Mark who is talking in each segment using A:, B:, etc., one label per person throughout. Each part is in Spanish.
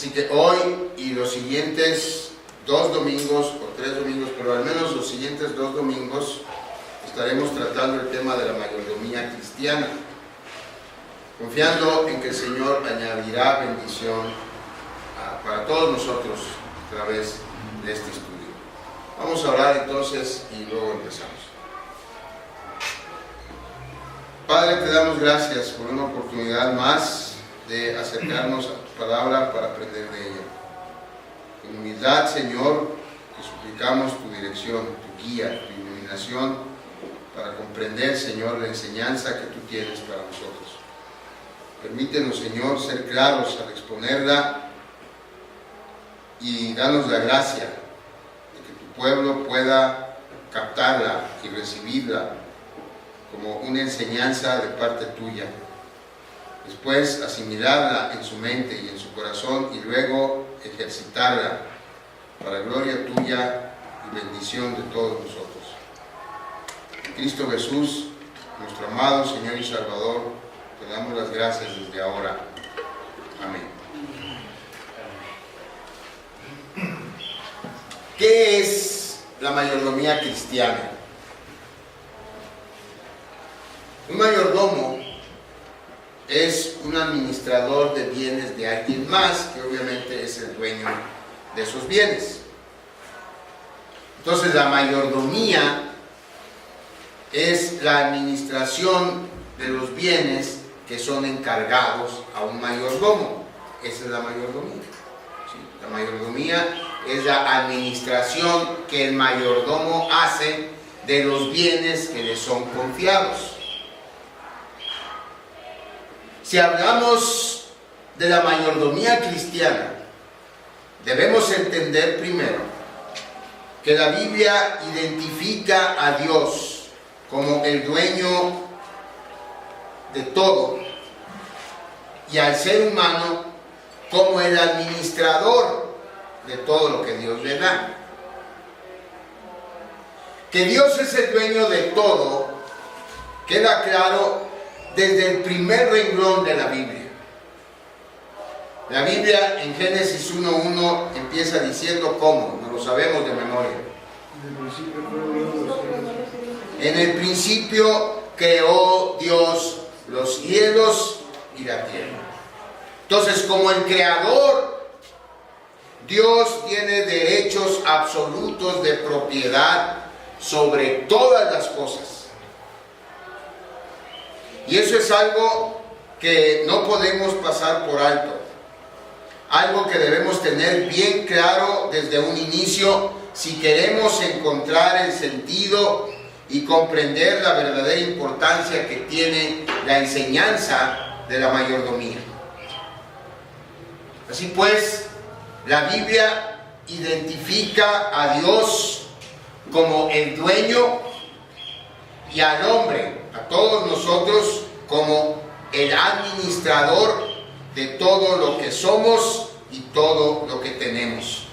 A: Así que hoy y los siguientes 2 domingos o 3 domingos, pero al menos los siguientes 2 domingos, estaremos tratando el tema de la mayordomía cristiana, confiando en que el Señor añadirá bendición para todos nosotros a través de este estudio. Vamos a orar entonces y luego empezamos. Padre, te damos gracias por una oportunidad más de acercarnos a tu palabra para aprender de ella. Con humildad, Señor, te suplicamos tu dirección, tu guía, tu iluminación para comprender, Señor, la enseñanza que tú tienes para nosotros. Permítenos, Señor, ser claros al exponerla y danos la gracia de que tu pueblo pueda captarla y recibirla como una enseñanza de parte tuya. Después asimilarla en su mente y en su corazón y luego ejercitarla para gloria tuya y bendición de todos nosotros. En Cristo Jesús, nuestro amado Señor y Salvador, te damos las gracias desde ahora. Amén. ¿Qué es la mayordomía cristiana? Un mayordomo es un administrador de bienes de alguien más, que obviamente es el dueño de esos bienes. Entonces la mayordomía es la administración de los bienes que son encargados a un mayordomo. Esa es la mayordomía. ¿Sí? La mayordomía es la administración que el mayordomo hace de los bienes que le son confiados. Si hablamos de la mayordomía cristiana, debemos entender primero que la Biblia identifica a Dios como el dueño de todo y al ser humano como el administrador de todo lo que Dios le da. Que Dios es el dueño de todo queda claro desde el primer renglón de la Biblia. La Biblia en Génesis 1:1 empieza diciendo cómo, no lo sabemos de memoria. En el principio creó Dios los cielos y la tierra. Entonces, como el creador, Dios tiene derechos absolutos de propiedad sobre todas las cosas. Y eso es algo que no podemos pasar por alto. Algo que debemos tener bien claro desde un inicio si queremos encontrar el sentido y comprender la verdadera importancia que tiene la enseñanza de la mayordomía. Así pues, la Biblia identifica a Dios como el dueño y al hombre, a todos nosotros, como el administrador de todo lo que somos y todo lo que tenemos.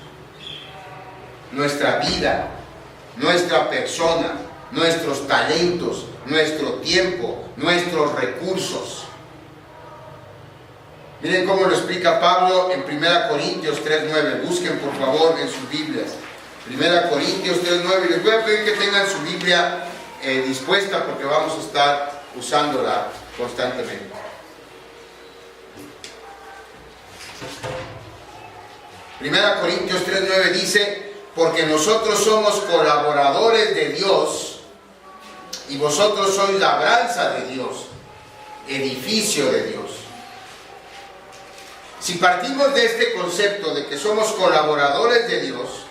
A: Nuestra vida, nuestra persona, nuestros talentos, nuestro tiempo, nuestros recursos. Miren cómo lo explica Pablo en 1 Corintios 3:9. Busquen por favor en sus Biblias. 1 Corintios 3:9. Les voy a pedir que tengan su Biblia dispuesta porque vamos a estar usándola constantemente. Primera Corintios 3:9 dice: porque nosotros somos colaboradores de Dios y vosotros sois labranza de Dios, edificio de Dios. Si partimos de este concepto de que somos colaboradores de Dios,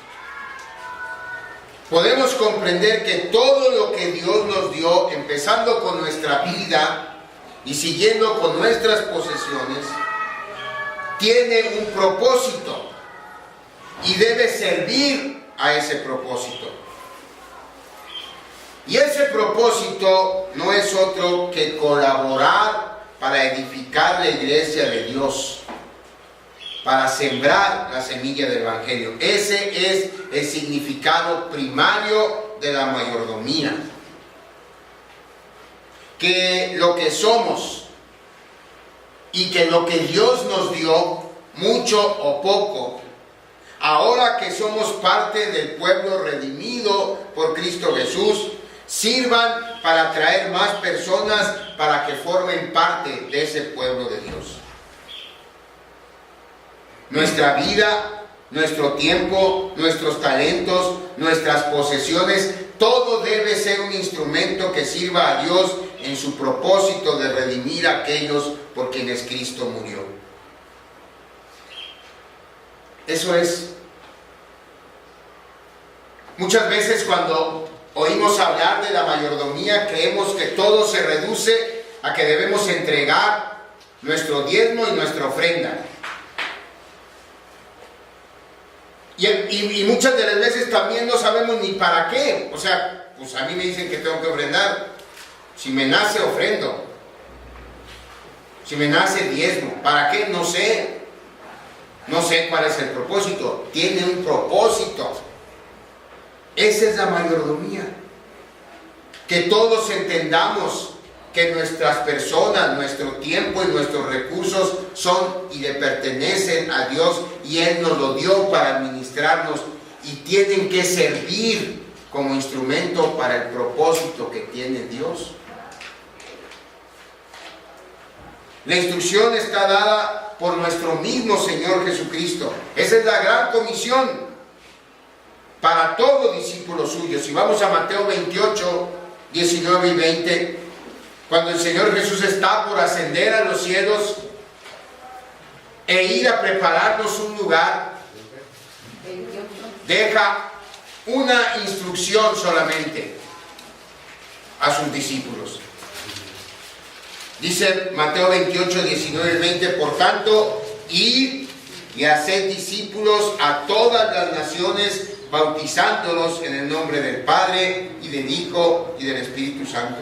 A: podemos comprender que todo lo que Dios nos dio, empezando con nuestra vida y siguiendo con nuestras posesiones, tiene un propósito y debe servir a ese propósito. Y ese propósito no es otro que colaborar para edificar la iglesia de Dios, para sembrar la semilla del Evangelio. Ese es el significado primario de la mayordomía. Que lo que somos y que lo que Dios nos dio mucho o poco, ahora que somos parte del pueblo redimido por Cristo Jesús, sirvan para atraer más personas para que formen parte de ese pueblo de Dios. Nuestra vida, nuestro tiempo, nuestros talentos, nuestras posesiones, todo debe ser un instrumento que sirva a Dios en su propósito de redimir a aquellos por quienes Cristo murió. Eso es. Muchas veces cuando oímos hablar de la mayordomía, creemos que todo se reduce a que debemos entregar nuestro diezmo y nuestra ofrenda. Y muchas de las veces también no sabemos ni para qué. O sea, pues a mí me dicen que tengo que ofrendar. Si me nace, ofrendo. Si me nace, diezmo. ¿Para qué? No sé. No sé cuál es el propósito. Tiene un propósito. Esa es la mayordomía. Que todos entendamos que nuestras personas, nuestro tiempo y nuestros recursos son y le pertenecen a Dios, y Él nos lo dio para administrarnos, y tienen que servir como instrumento para el propósito que tiene Dios. La instrucción está dada por nuestro mismo Señor Jesucristo. Esa es la gran comisión para todo discípulo suyo. Si vamos a Mateo 28, 19 y 20, cuando el Señor Jesús está por ascender a los cielos e ir a prepararnos un lugar, deja una instrucción solamente a sus discípulos. Dice Mateo 28, 19 y 20, por tanto, id y haced discípulos a todas las naciones, bautizándolos en el nombre del Padre y del Hijo y del Espíritu Santo,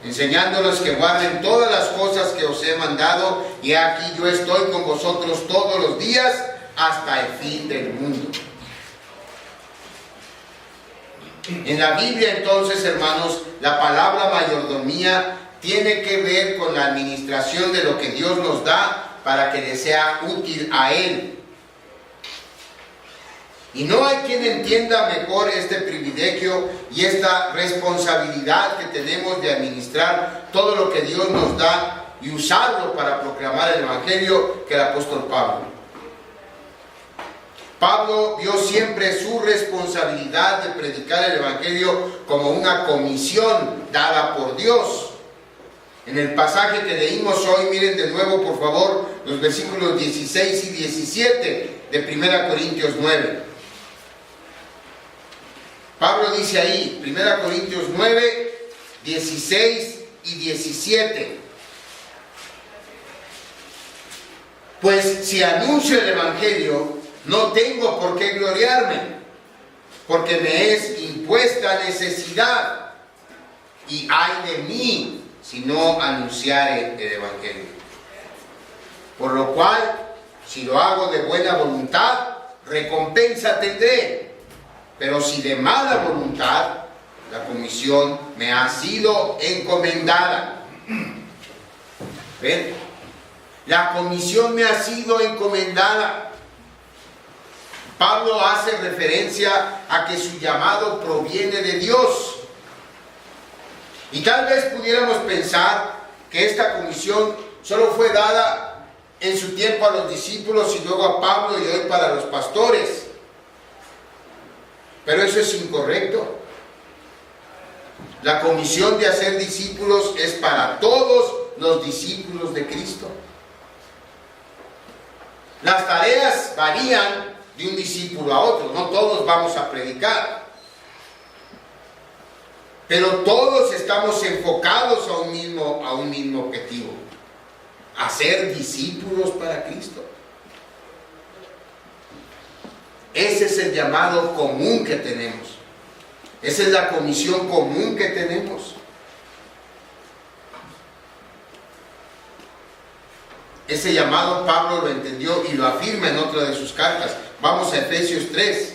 A: enseñándolos que guarden todas las cosas que os he mandado, y aquí yo estoy con vosotros todos los días hasta el fin del mundo. En la Biblia, entonces, hermanos, la palabra mayordomía tiene que ver con la administración de lo que Dios nos da para que le sea útil a Él. Y no hay quien entienda mejor este privilegio y esta responsabilidad que tenemos de administrar todo lo que Dios nos da y usarlo para proclamar el Evangelio que el apóstol Pablo. Pablo vio siempre su responsabilidad de predicar el Evangelio como una comisión dada por Dios. En el pasaje que leímos hoy, miren de nuevo por favor los versículos 16 y 17 de 1 Corintios 9. Pablo dice ahí, 1 Corintios 9, 16 y 17. Pues si anuncio el Evangelio, no tengo por qué gloriarme, porque me es impuesta necesidad, y ay de mí si no anunciare el Evangelio. Por lo cual, si lo hago de buena voluntad, recompensa tendré. Pero si de mala voluntad, la comisión me ha sido encomendada. ¿Ven? La comisión me ha sido encomendada. Pablo hace referencia a que su llamado proviene de Dios. Y tal vez pudiéramos pensar que esta comisión solo fue dada en su tiempo a los discípulos y luego a Pablo y hoy para los pastores. Pero eso es incorrecto. La comisión de hacer discípulos es para todos los discípulos de Cristo. Las tareas varían de un discípulo a otro. No todos vamos a predicar. Pero todos estamos enfocados a un mismo objetivo. Hacer discípulos para Cristo. Ese es el llamado común que tenemos. Esa es la comisión común que tenemos. Ese llamado Pablo lo entendió y lo afirma en otra de sus cartas. Vamos a Efesios 3.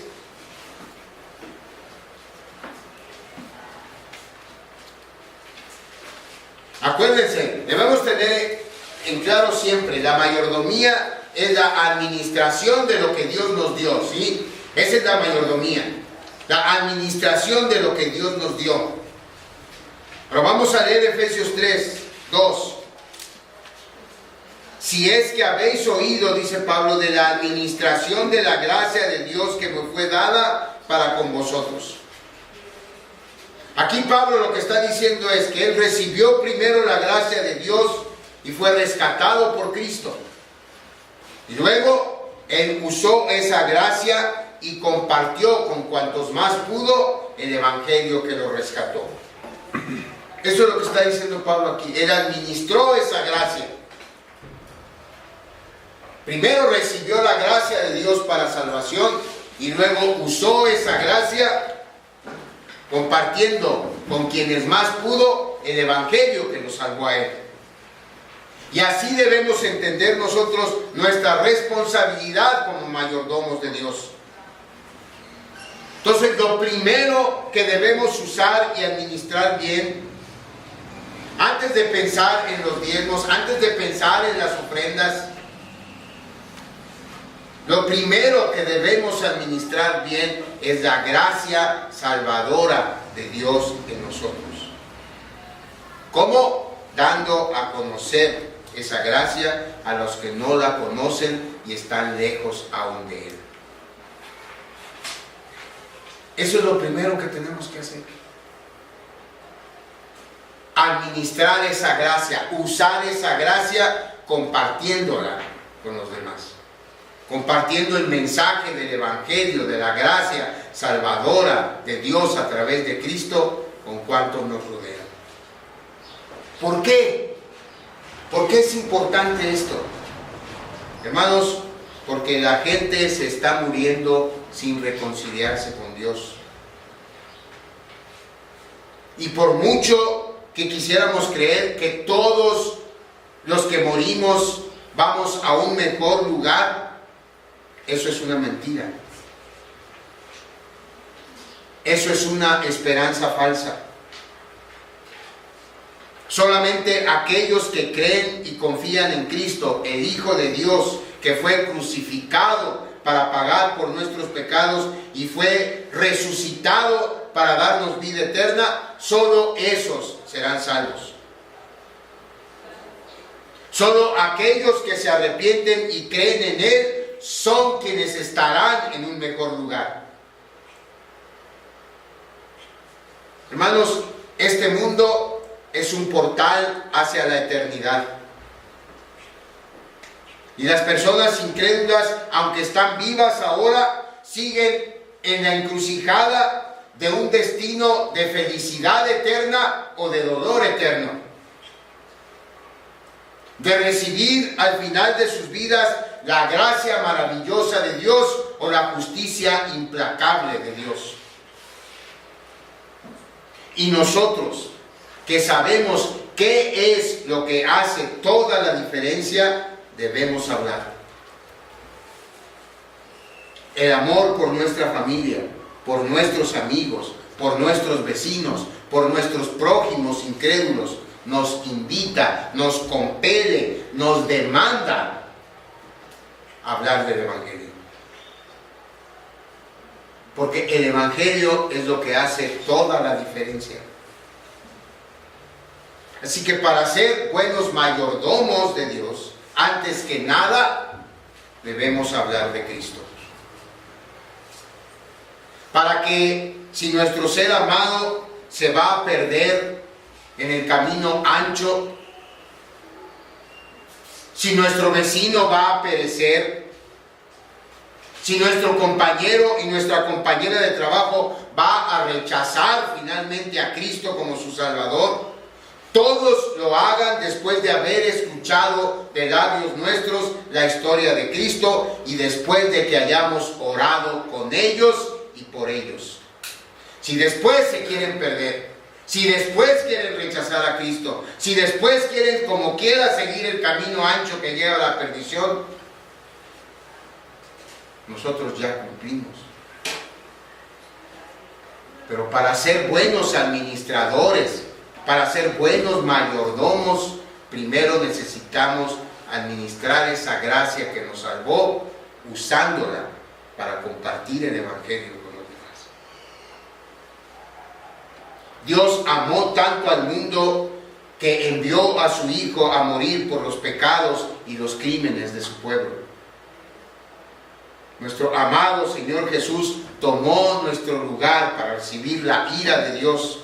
A: Acuérdense, debemos tener en claro siempre, la mayordomía es la administración de lo que Dios nos dio, ¿sí? Esa es la mayordomía, la administración de lo que Dios nos dio. Pero vamos a leer Efesios 3, 2. Si es que habéis oído, dice Pablo, de la administración de la gracia de Dios que me fue dada para con vosotros. Aquí Pablo lo que está diciendo es que él recibió primero la gracia de Dios y fue rescatado por Cristo. Y luego él usó esa gracia y compartió con cuantos más pudo el evangelio que lo rescató. Eso es lo que está diciendo Pablo aquí. Él administró esa gracia. Primero recibió la gracia de Dios para salvación y luego usó esa gracia compartiendo con quienes más pudo el evangelio que nos salvó a él. Y así debemos entender nosotros nuestra responsabilidad como mayordomos de Dios. Entonces, lo primero que debemos usar y administrar bien, antes de pensar en los diezmos, antes de pensar en las ofrendas, lo primero que debemos administrar bien es la gracia salvadora de Dios en nosotros. ¿Cómo? Dando a conocer esa gracia a los que no la conocen y están lejos aún de Él. Eso es lo primero que tenemos que hacer. Administrar esa gracia, usar esa gracia compartiéndola con los demás. Compartiendo el mensaje del evangelio, de la gracia salvadora de Dios a través de Cristo con cuantos nos rodean. ¿Por qué? ¿Por qué es importante esto? Hermanos, porque la gente se está muriendo sin reconciliarse con Dios. Y por mucho que quisiéramos creer que todos los que morimos vamos a un mejor lugar, eso es una mentira. Eso es una esperanza falsa. Solamente aquellos que creen y confían en Cristo, el Hijo de Dios, que fue crucificado para pagar por nuestros pecados y fue resucitado para darnos vida eterna, solo esos serán salvos. Solo aquellos que se arrepienten y creen en Él son quienes estarán en un mejor lugar. Hermanos, este mundo es un portal hacia la eternidad. Y las personas incrédulas, aunque están vivas ahora, siguen en la encrucijada de un destino de felicidad eterna o de dolor eterno. De recibir al final de sus vidas la gracia maravillosa de Dios o la justicia implacable de Dios. Y nosotros, que sabemos qué es lo que hace toda la diferencia, debemos hablar. El amor por nuestra familia, por nuestros amigos, por nuestros vecinos, por nuestros prójimos incrédulos, nos invita, nos compele, nos demanda a hablar del Evangelio. Porque el Evangelio es lo que hace toda la diferencia. Así que para ser buenos mayordomos de Dios, antes que nada, debemos hablar de Cristo. Para que si nuestro ser amado se va a perder en el camino ancho, si nuestro vecino va a perecer, si nuestro compañero y nuestra compañera de trabajo va a rechazar finalmente a Cristo como su Salvador, todos lo hagan después de haber escuchado de labios nuestros la historia de Cristo y después de que hayamos orado con ellos y por ellos. Si después se quieren perder, si después quieren rechazar a Cristo, si después quieren como quiera seguir el camino ancho que lleva a la perdición, nosotros ya cumplimos. Pero para ser buenos administradores, para ser buenos mayordomos, primero necesitamos administrar esa gracia que nos salvó, usándola para compartir el Evangelio con los demás. Dios amó tanto al mundo que envió a su Hijo a morir por los pecados y los crímenes de su pueblo. Nuestro amado Señor Jesús tomó nuestro lugar para recibir la ira de Dios,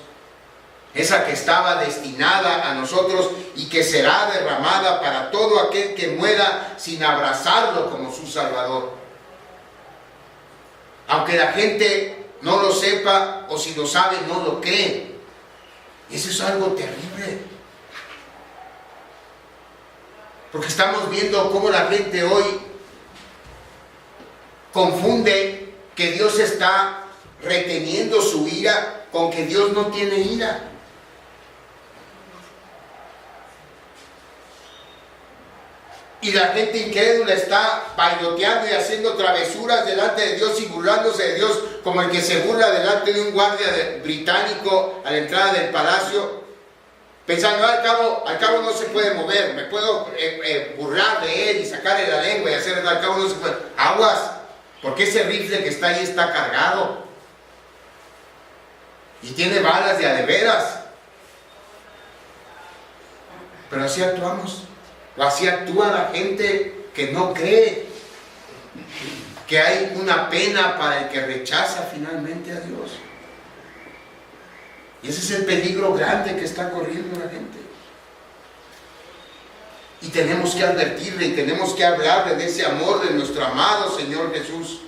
A: esa que estaba destinada a nosotros y que será derramada para todo aquel que muera sin abrazarlo como su Salvador. Aunque la gente no lo sepa, o si lo sabe no lo cree. Eso es algo terrible. Porque estamos viendo cómo la gente hoy confunde que Dios está reteniendo su ira con que Dios no tiene ira. Y la gente incrédula está bailoteando y haciendo travesuras delante de Dios y burlándose de Dios, como el que se burla delante de un guardia británico a la entrada del palacio, pensando, al cabo no se puede mover, me puedo burlar de él y sacarle la lengua y hacer, al cabo no se puede. Aguas, porque ese rifle que está ahí está cargado y tiene balas de a de veras. Pero así actuamos. O así actúa la gente que no cree que hay una pena para el que rechaza finalmente a Dios. Y ese es el peligro grande que está corriendo la gente. Y tenemos que advertirle y tenemos que hablarle de ese amor de nuestro amado Señor Jesús.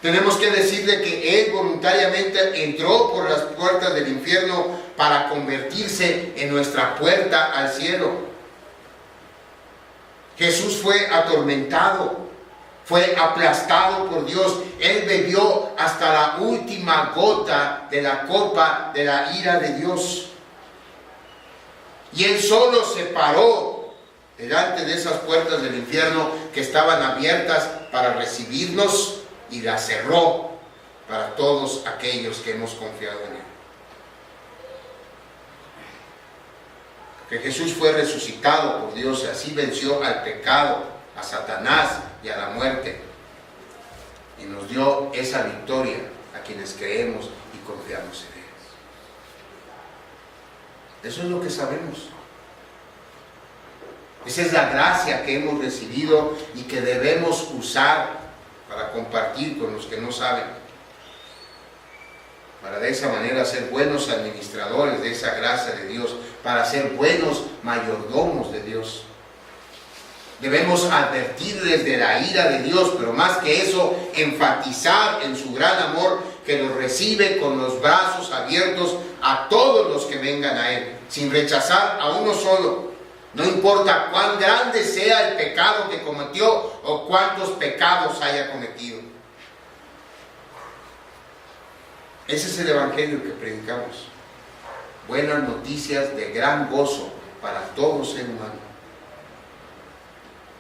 A: Tenemos que decirle que Él voluntariamente entró por las puertas del infierno para convertirse en nuestra puerta al cielo. Jesús fue atormentado, fue aplastado por Dios. Él bebió hasta la última gota de la copa de la ira de Dios. Y Él solo se paró delante de esas puertas del infierno que estaban abiertas para recibirnos, y la cerró para todos aquellos que hemos confiado en Él. Que Jesús fue resucitado por Dios y así venció al pecado, a Satanás y a la muerte, y nos dio esa victoria a quienes creemos y confiamos en Él. Eso es lo que sabemos. Esa es la gracia que hemos recibido y que debemos usar para compartir con los que no saben, para de esa manera ser buenos administradores de esa gracia de Dios, para ser buenos mayordomos de Dios. Debemos advertirles de la ira de Dios, pero más que eso, enfatizar en su gran amor que los recibe con los brazos abiertos a todos los que vengan a Él, sin rechazar a uno solo. No importa cuán grande sea el pecado que cometió o cuántos pecados haya cometido. Ese es el Evangelio que predicamos. Buenas noticias de gran gozo para todo ser humano.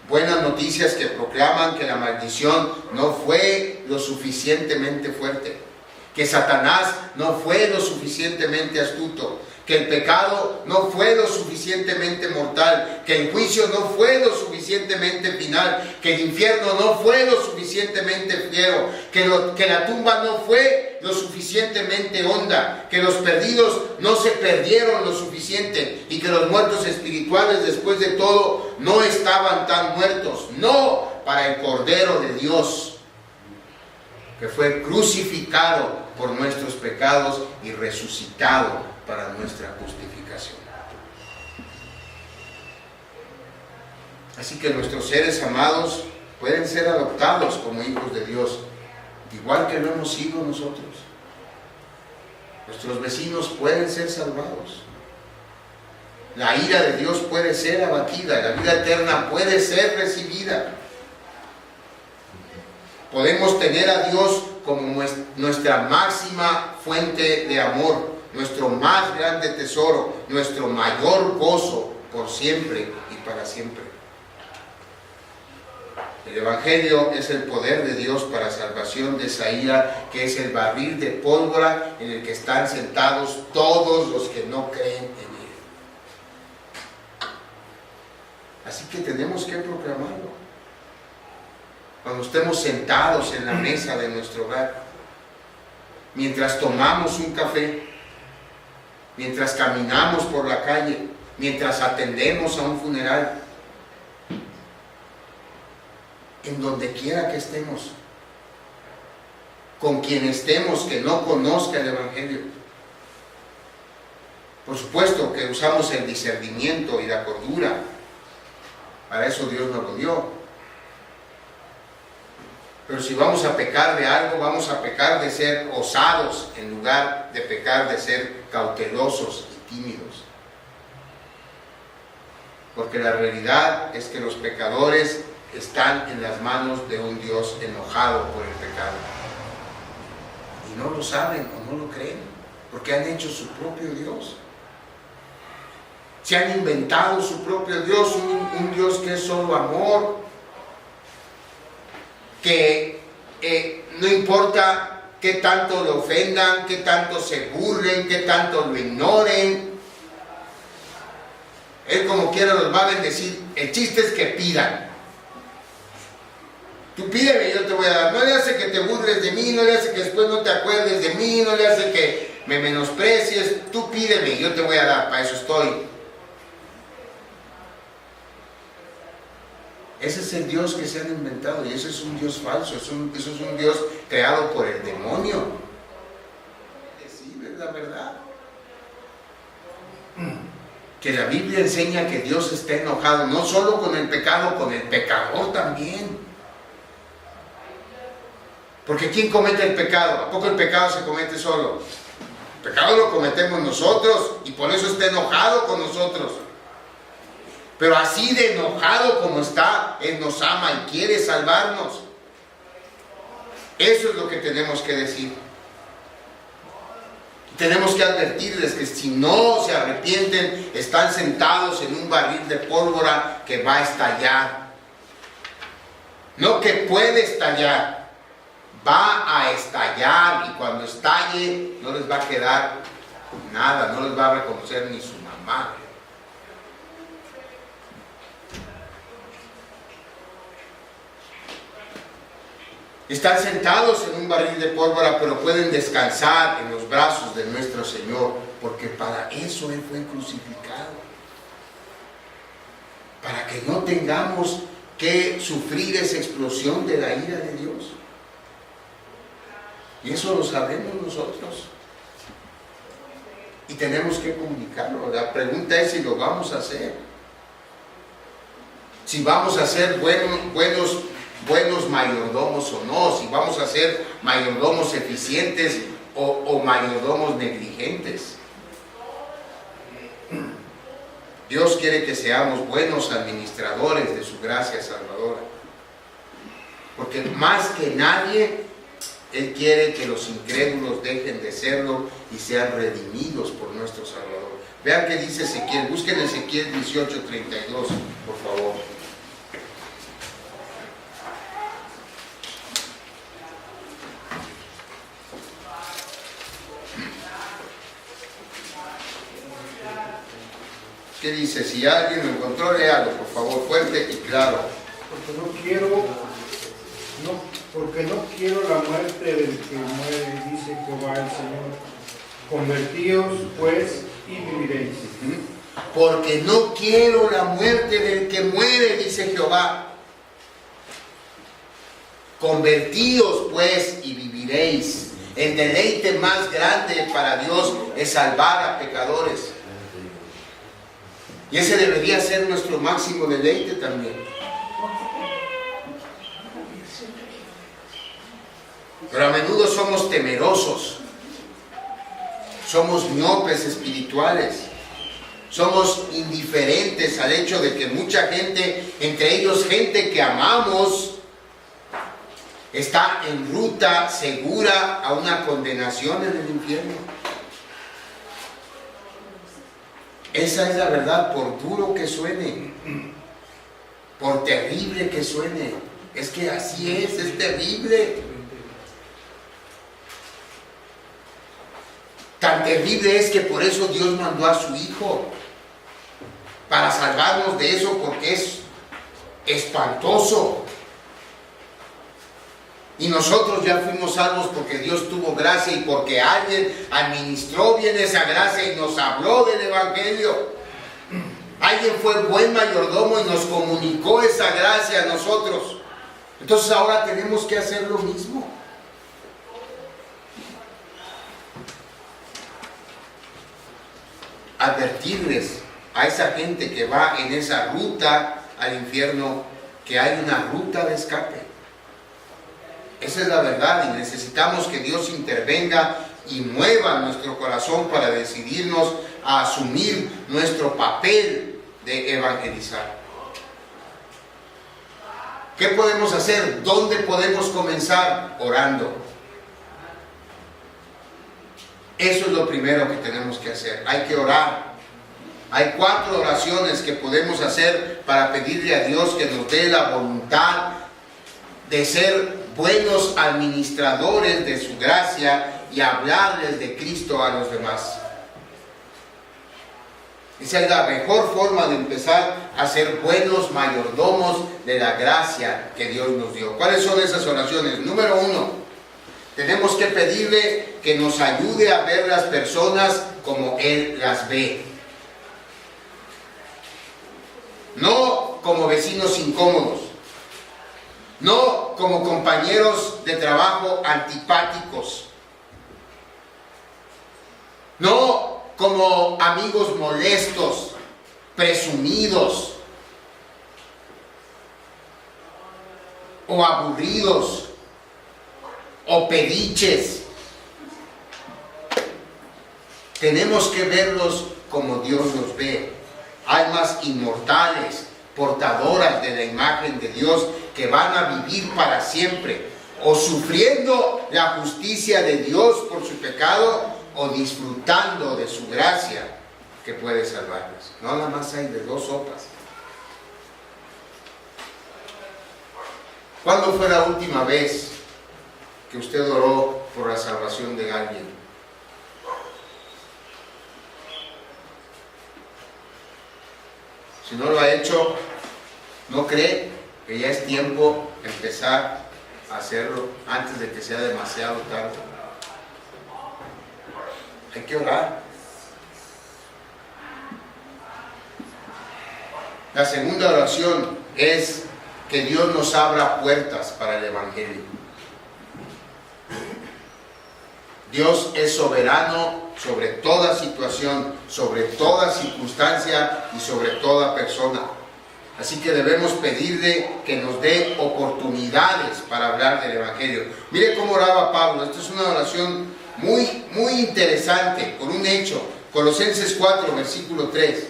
A: Buenas noticias que proclaman que la maldición no fue lo suficientemente fuerte, que Satanás no fue lo suficientemente astuto, que el pecado no fue lo suficientemente mortal, que el juicio no fue lo suficientemente final, que el infierno no fue lo suficientemente fiero, que la tumba no fue lo suficientemente honda, que los perdidos no se perdieron lo suficiente y que los muertos espirituales después de todo no estaban tan muertos. No, para el Cordero de Dios, que fue crucificado por nuestros pecados y resucitado para nuestra justificación. Así que nuestros seres amados pueden ser adoptados como hijos de Dios, igual que lo hemos sido nosotros. Nuestros vecinos pueden ser salvados. La ira de Dios puede ser abatida, la vida eterna puede ser recibida. Podemos tener a Dios como nuestra máxima fuente de amor, nuestro más grande tesoro, nuestro mayor gozo por siempre y para siempre. El Evangelio es el poder de Dios para salvación de esa ira, que es el barril de pólvora en el que están sentados todos los que no creen en Él. Así que tenemos que proclamarlo. Cuando estemos sentados en la mesa de nuestro hogar, mientras tomamos un café, mientras caminamos por la calle, mientras atendemos a un funeral, en donde quiera que estemos, con quien estemos que no conozca el Evangelio. Por supuesto que usamos el discernimiento y la cordura, para eso Dios nos lo dio. Pero si vamos a pecar de algo, vamos a pecar de ser osados en lugar de pecar de ser cautelosos y tímidos. Porque la realidad es que los pecadores están en las manos de un Dios enojado por el pecado. Y no lo saben o no lo creen, porque han hecho su propio Dios. Se han inventado su propio Dios, un Dios que es solo amor, que no importa qué tanto lo ofendan, qué tanto se burlen, qué tanto lo ignoren, Él como quiera los va a bendecir. El chiste es que pidan. Tú pídeme y yo te voy a dar. No le hace que te burles de mí, no le hace que después no te acuerdes de mí, no le hace que me menosprecies. Tú pídeme y yo te voy a dar, para eso estoy. Ese es el Dios que se han inventado y ese es un Dios falso, eso es un Dios creado por el demonio. Sí, es la verdad. Que la Biblia enseña que Dios está enojado, no solo con el pecado, con el pecador también. Porque ¿quién comete el pecado? ¿A poco el pecado se comete solo? El pecado lo cometemos nosotros y por eso está enojado con nosotros. Pero así de enojado como está, Él nos ama y quiere salvarnos. Eso es lo que tenemos que decir. Tenemos que advertirles que si no se arrepienten, están sentados en un barril de pólvora que va a estallar. No que puede estallar, va a estallar, y cuando estalle no les va a quedar nada, no les va a reconocer ni su mamá. Están sentados en un barril de pólvora, pero pueden descansar en los brazos de nuestro Señor, porque para eso Él fue crucificado. Para que no tengamos que sufrir esa explosión de la ira de Dios. Y eso lo sabemos nosotros. Y tenemos que comunicarlo. La pregunta es si lo vamos a hacer. Si vamos a ser buenos mayordomos o no, si vamos a ser mayordomos eficientes o mayordomos negligentes. Dios quiere que seamos buenos administradores de su gracia salvadora, porque más que nadie Él quiere que los incrédulos dejen de serlo y sean redimidos por nuestro Salvador. Vean qué dice Ezequiel, busquen Ezequiel 18:32, por favor. ¿Qué dice? Si alguien lo encontró, léalo, por favor, fuerte y claro.
B: Porque no quiero la muerte del que muere, dice Jehová el Señor. Convertíos, pues, y viviréis.
A: Porque no quiero la muerte del que muere, dice Jehová. Convertíos, pues, y viviréis. El deleite más grande para Dios es salvar a pecadores. Y ese debería ser nuestro máximo deleite también. Pero a menudo somos temerosos, somos miopes espirituales, somos indiferentes al hecho de que mucha gente, entre ellos gente que amamos, está en ruta segura a una condenación en el infierno. Esa es la verdad, por duro que suene, por terrible que suene. Es que así es terrible. Tan terrible es que por eso Dios mandó a su Hijo, para salvarnos de eso, porque es espantoso. Y nosotros ya fuimos salvos porque Dios tuvo gracia y porque alguien administró bien esa gracia y nos habló del Evangelio. Alguien fue buen mayordomo y nos comunicó esa gracia a nosotros. Entonces ahora tenemos que hacer lo mismo. Advertirles a esa gente que va en esa ruta al infierno que hay una ruta de escape. Esa es la verdad y necesitamos que Dios intervenga y mueva nuestro corazón para decidirnos a asumir nuestro papel de evangelizar. ¿Qué podemos hacer? ¿Dónde podemos comenzar? Orando. Eso es lo primero que tenemos que hacer. Hay que orar. Hay 4 oraciones que podemos hacer para pedirle a Dios que nos dé la voluntad de ser buenos administradores de su gracia y hablarles de Cristo a los demás. Esa es la mejor forma de empezar a ser buenos mayordomos de la gracia que Dios nos dio. ¿Cuáles son esas oraciones? Número 1, tenemos que pedirle que nos ayude a ver las personas como Él las ve. No como vecinos incómodos. No como compañeros de trabajo antipáticos. No como amigos molestos, presumidos o aburridos o pediches. Tenemos que verlos como Dios los ve. Almas inmortales, portadoras de la imagen de Dios, que van a vivir para siempre, o sufriendo la justicia de Dios por su pecado, o disfrutando de su gracia que puede salvarlos. No nada más hay de 2 sopas. ¿Cuándo fue la última vez que usted oró por la salvación de alguien? Si no lo ha hecho, ¿no cree que ya es tiempo de empezar a hacerlo antes de que sea demasiado tarde? Hay que orar. La segunda oración es que Dios nos abra puertas para el Evangelio. Dios es soberano sobre toda situación, sobre toda circunstancia y sobre toda persona. Así que debemos pedirle que nos dé oportunidades para hablar del Evangelio. Mire cómo oraba Pablo. Esta es una oración muy interesante, por un hecho. Colosenses 4, versículo 3.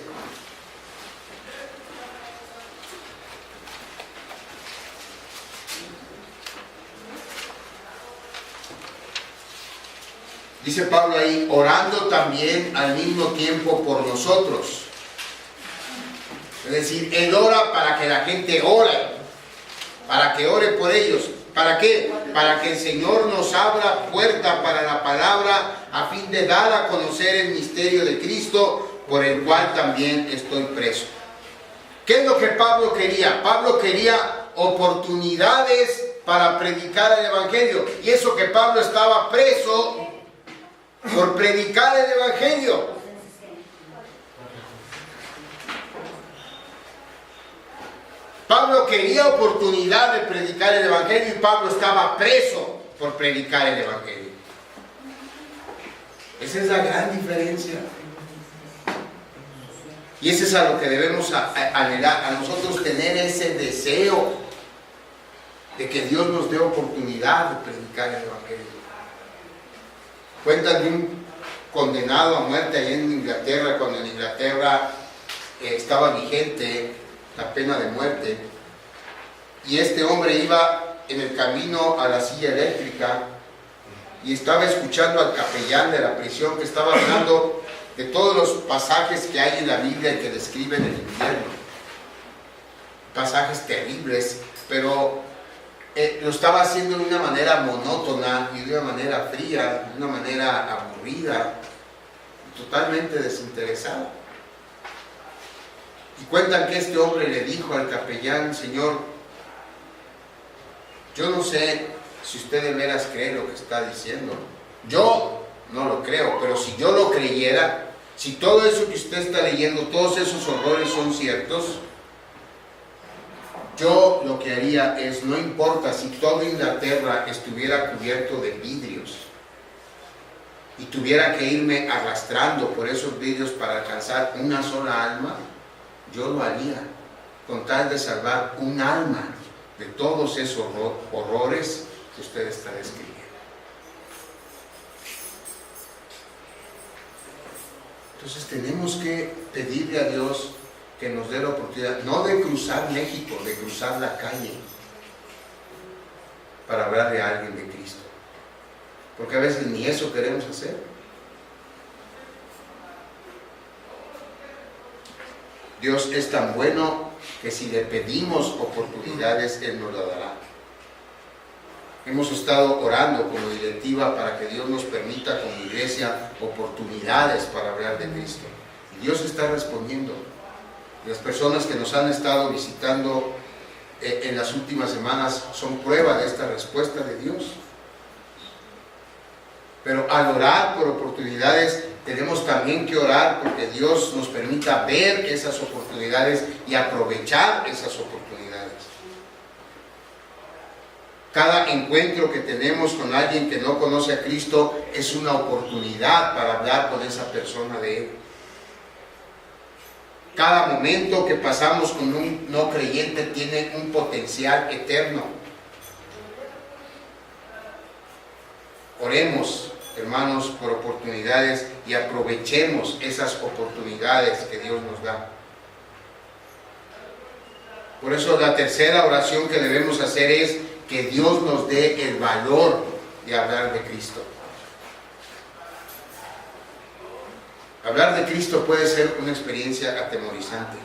A: Dice Pablo ahí, orando también al mismo tiempo por nosotros. Es decir, Él ora para que la gente ore, para que ore por ellos. ¿Para qué? Para que el Señor nos abra puerta para la palabra a fin de dar a conocer el misterio de Cristo, por el cual también estoy preso. ¿Qué es lo que Pablo quería? Pablo quería oportunidades para predicar el Evangelio. Y eso que Pablo estaba preso por predicar el Evangelio. Pablo quería oportunidad de predicar el Evangelio y Pablo estaba preso por predicar el Evangelio. Esa es la gran diferencia. Y eso es a lo que debemos anhelar, a nosotros tener ese deseo de que Dios nos dé oportunidad de predicar el Evangelio. Cuentan de un condenado a muerte allá en Inglaterra, cuando en Inglaterra estaba vigente la pena de muerte, y este hombre iba en el camino a la silla eléctrica y estaba escuchando al capellán de la prisión que estaba hablando de todos los pasajes que hay en la Biblia que describen el infierno. Pasajes terribles, pero lo estaba haciendo de una manera monótona y de una manera fría, de una manera aburrida, totalmente desinteresada. Y cuentan que este hombre le dijo al capellán: Señor, yo no sé si usted de veras cree lo que está diciendo. Yo no lo creo, pero si yo lo creyera, si todo eso que usted está leyendo, todos esos horrores son ciertos, yo lo que haría es, no importa si toda Inglaterra estuviera cubierto de vidrios y tuviera que irme arrastrando por esos vidrios para alcanzar una sola alma, yo lo haría, con tal de salvar un alma de todos esos horrores que usted está describiendo. Entonces tenemos que pedirle a Dios que nos dé la oportunidad, no de cruzar México, de cruzar la calle para hablarle a alguien de Cristo, porque a veces ni eso queremos hacer. Dios es tan bueno que si le pedimos oportunidades, Él nos la dará. Hemos estado orando como directiva para que Dios nos permita como iglesia oportunidades para hablar de Cristo. Y Dios está respondiendo. Las personas que nos han estado visitando en las últimas semanas son prueba de esta respuesta de Dios. Pero al orar por oportunidades, tenemos también que orar porque Dios nos permita ver esas oportunidades y aprovechar esas oportunidades. Cada encuentro que tenemos con alguien que no conoce a Cristo es una oportunidad para hablar con esa persona de Él. Cada momento que pasamos con un no creyente tiene un potencial eterno. Oremos, hermanos, por oportunidades y aprovechemos esas oportunidades que Dios nos da. Por eso la tercera oración que debemos hacer es que Dios nos dé el valor de hablar de Cristo. Hablar de Cristo puede ser una experiencia atemorizante.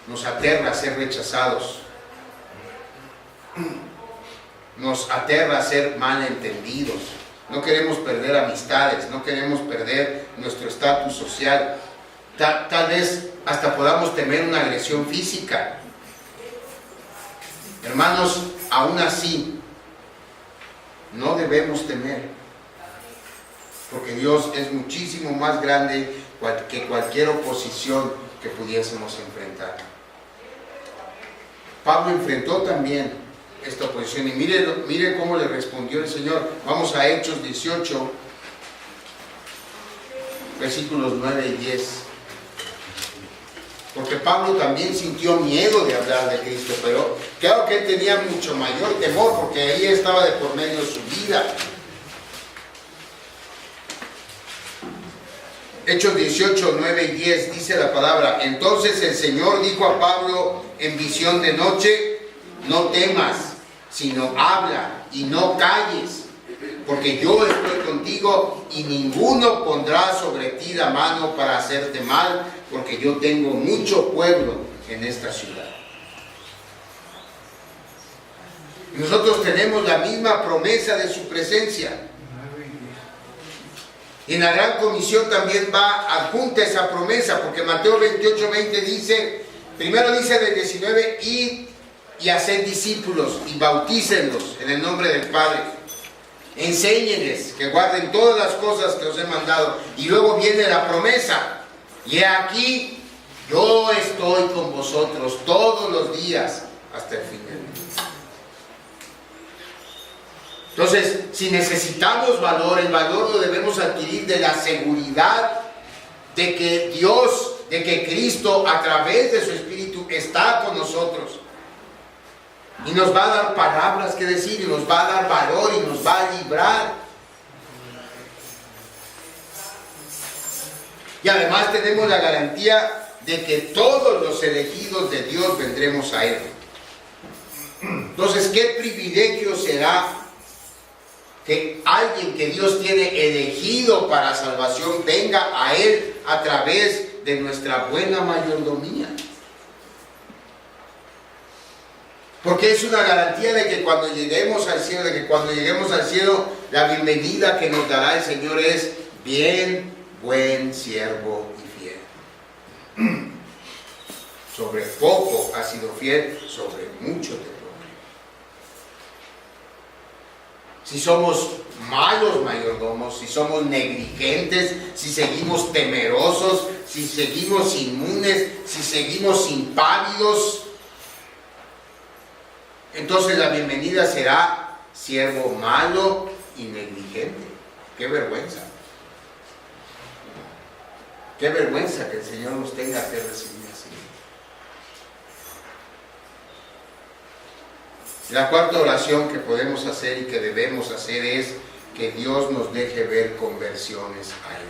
A: Nos aterra ser rechazados. Nos aterra ser malentendidos. No queremos perder amistades, no queremos perder nuestro estatus social. Tal vez hasta podamos temer una agresión física. Hermanos, aún así, no debemos temer, porque Dios es muchísimo más grande que cualquier oposición que pudiésemos enfrentar. Pablo enfrentó también esta oposición y mire cómo le respondió el Señor. Vamos a Hechos 18, versículos 9 y 10. Porque Pablo también sintió miedo de hablar de Cristo, pero claro que él tenía mucho mayor temor, porque ahí estaba de por medio su vida. Hechos 18, 9 y 10 dice la palabra: Entonces el Señor dijo a Pablo en visión de noche: No temas, sino habla y no calles, porque yo estoy contigo y ninguno pondrá sobre ti la mano para hacerte mal, porque yo tengo mucho pueblo en esta ciudad. Y nosotros tenemos la misma promesa de su presencia. Y en la gran comisión también va adjunta esa promesa, porque Mateo 28, 20 dice, primero dice del 19, id y haced discípulos y bautícenlos en el nombre del Padre. Enséñenles que guarden todas las cosas que os he mandado. Y luego viene la promesa: y he aquí, yo estoy con vosotros todos los días hasta el fin del mundo. Entonces, si necesitamos valor, el valor lo debemos adquirir de la seguridad de que Dios, de que Cristo a través de su Espíritu está con nosotros. Y nos va a dar palabras que decir, y nos va a dar valor, y nos va a librar. Y además tenemos la garantía de que todos los elegidos de Dios vendremos a Él. Entonces, ¿qué privilegio será que alguien que Dios tiene elegido para salvación venga a Él a través de nuestra buena mayordomía? Porque es una garantía de que cuando lleguemos al cielo, la bienvenida que nos dará el Señor es: bien, buen siervo y fiel. Sobre poco has sido fiel, sobre mucho te pondré. Si somos malos mayordomos, si somos negligentes, si seguimos temerosos, si seguimos inmunes, si seguimos impávidos, entonces la bienvenida será siervo malo y negligente. ¡Qué vergüenza! ¡Qué vergüenza que el Señor nos tenga que recibir así! La cuarta oración que podemos hacer y que debemos hacer es que Dios nos deje ver conversiones a Él.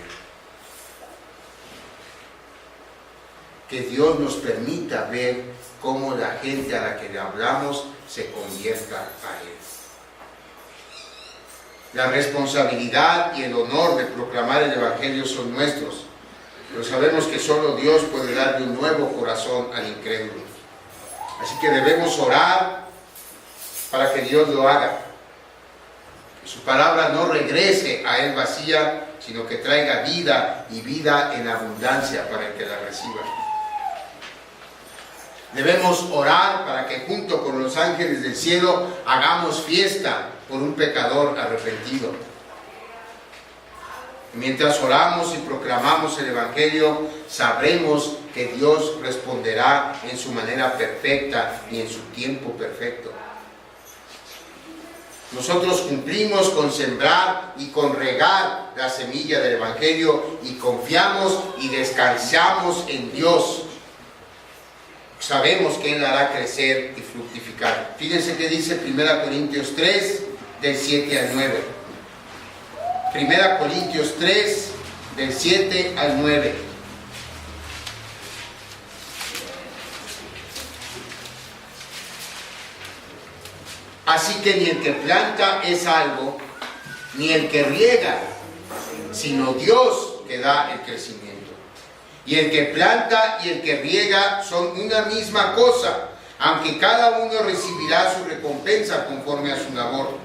A: Que Dios nos permita ver cómo la gente a la que le hablamos se convierta a Él. La responsabilidad y el honor de proclamar el Evangelio son nuestros, pero sabemos que solo Dios puede darle un nuevo corazón al incrédulo. Así que debemos orar para que Dios lo haga. Que su palabra no regrese a Él vacía, sino que traiga vida y vida en abundancia para el que la reciba. Debemos orar para que junto con los ángeles del cielo hagamos fiesta por un pecador arrepentido. Mientras oramos y proclamamos el Evangelio, sabremos que Dios responderá en su manera perfecta y en su tiempo perfecto. Nosotros cumplimos con sembrar y con regar la semilla del Evangelio y confiamos y descansamos en Dios. Sabemos que Él hará crecer y fructificar. Fíjense que dice 1 Corintios 3, del 7 al 9. 1 Corintios 3, del 7 al 9. Así que ni el que planta es algo, ni el que riega, sino Dios que da el crecimiento. Y el que planta y el que riega son una misma cosa, aunque cada uno recibirá su recompensa conforme a su labor.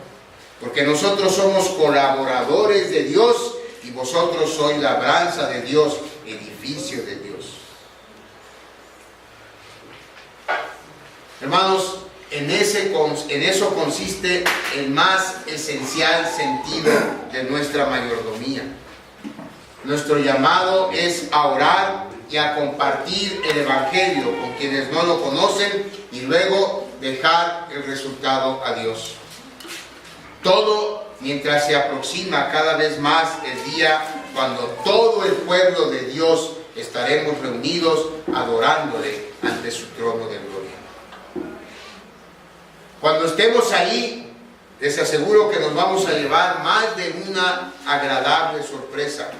A: Porque nosotros somos colaboradores de Dios y vosotros sois labranza de Dios, edificio de Dios. Hermanos, en eso consiste el más esencial sentido de nuestra mayordomía. Nuestro llamado es a orar y a compartir el Evangelio con quienes no lo conocen y luego dejar el resultado a Dios. Todo mientras se aproxima cada vez más el día cuando todo el pueblo de Dios estaremos reunidos adorándole ante su trono de gloria. Cuando estemos ahí, les aseguro que nos vamos a llevar más de una agradable sorpresa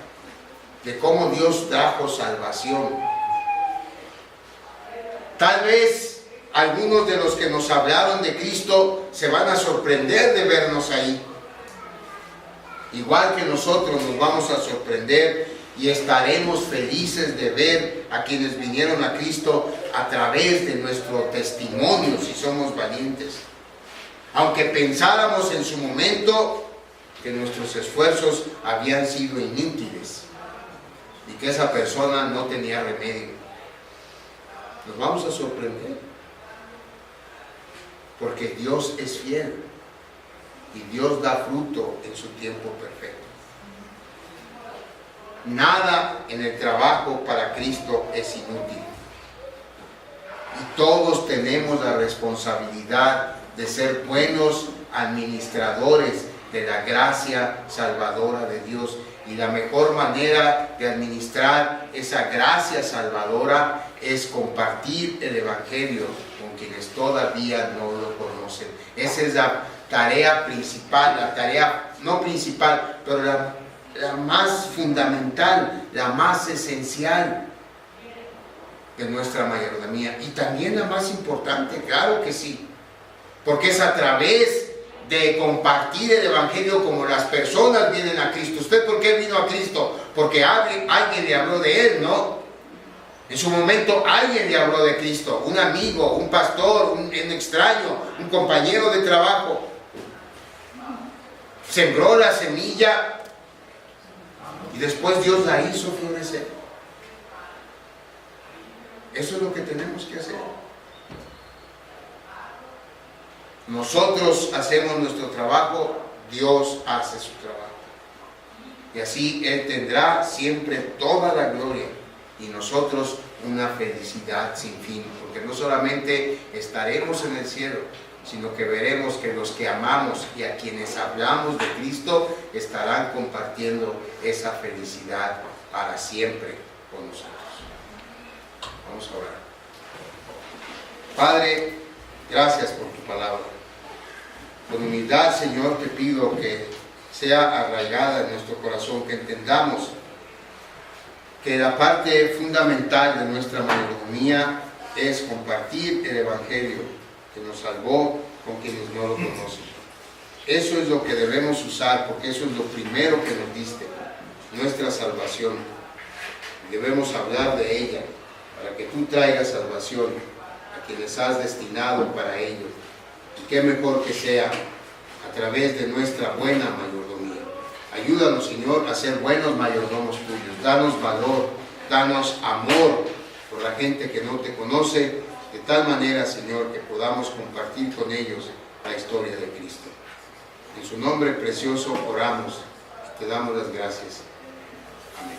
A: de cómo Dios trajo salvación. Tal vez algunos de los que nos hablaron de Cristo se van a sorprender de vernos ahí. Igual que nosotros nos vamos a sorprender y estaremos felices de ver a quienes vinieron a Cristo a través de nuestro testimonio, si somos valientes. Aunque pensáramos en su momento que nuestros esfuerzos habían sido inútiles y que esa persona no tenía remedio, nos vamos a sorprender, porque Dios es fiel y Dios da fruto en su tiempo perfecto. Nada en el trabajo para Cristo es inútil y todos tenemos la responsabilidad de ser buenos administradores de la gracia salvadora de Dios. Y la mejor manera de administrar esa gracia salvadora es compartir el Evangelio con quienes todavía no lo conocen. Esa es la tarea principal, la tarea no principal, pero la más fundamental, la más esencial de nuestra mayordomía. Y también la más importante, claro que sí. Porque es a través de compartir el Evangelio como las personas vienen a Cristo. ¿Usted por qué vino a Cristo? Porque alguien le habló de Él, ¿no? En su momento alguien le habló de Cristo. Un amigo, un pastor, un extraño, un compañero de trabajo. Sembró la semilla y después Dios la hizo florecer. Eso es lo que tenemos que hacer. Nosotros hacemos nuestro trabajo, Dios hace su trabajo. Y así Él tendrá siempre toda la gloria y nosotros una felicidad sin fin, porque no solamente estaremos en el cielo, sino que veremos que los que amamos y a quienes hablamos de Cristo estarán compartiendo esa felicidad para siempre con nosotros. Vamos a orar. Padre, gracias por tu palabra. Con humildad, Señor, te pido que sea arraigada en nuestro corazón, que entendamos que la parte fundamental de nuestra mayordomía es compartir el Evangelio que nos salvó con quienes no lo conocen. Eso es lo que debemos usar, porque eso es lo primero que nos diste, nuestra salvación. Debemos hablar de ella para que tú traigas salvación a quienes has destinado para ello. Y qué mejor que sea a través de nuestra buena mayordomía. Ayúdanos, Señor, a ser buenos mayordomos tuyos. Danos valor, danos amor por la gente que no te conoce, de tal manera, Señor, que podamos compartir con ellos la historia de Cristo. En su nombre precioso oramos y te damos las gracias. Amén.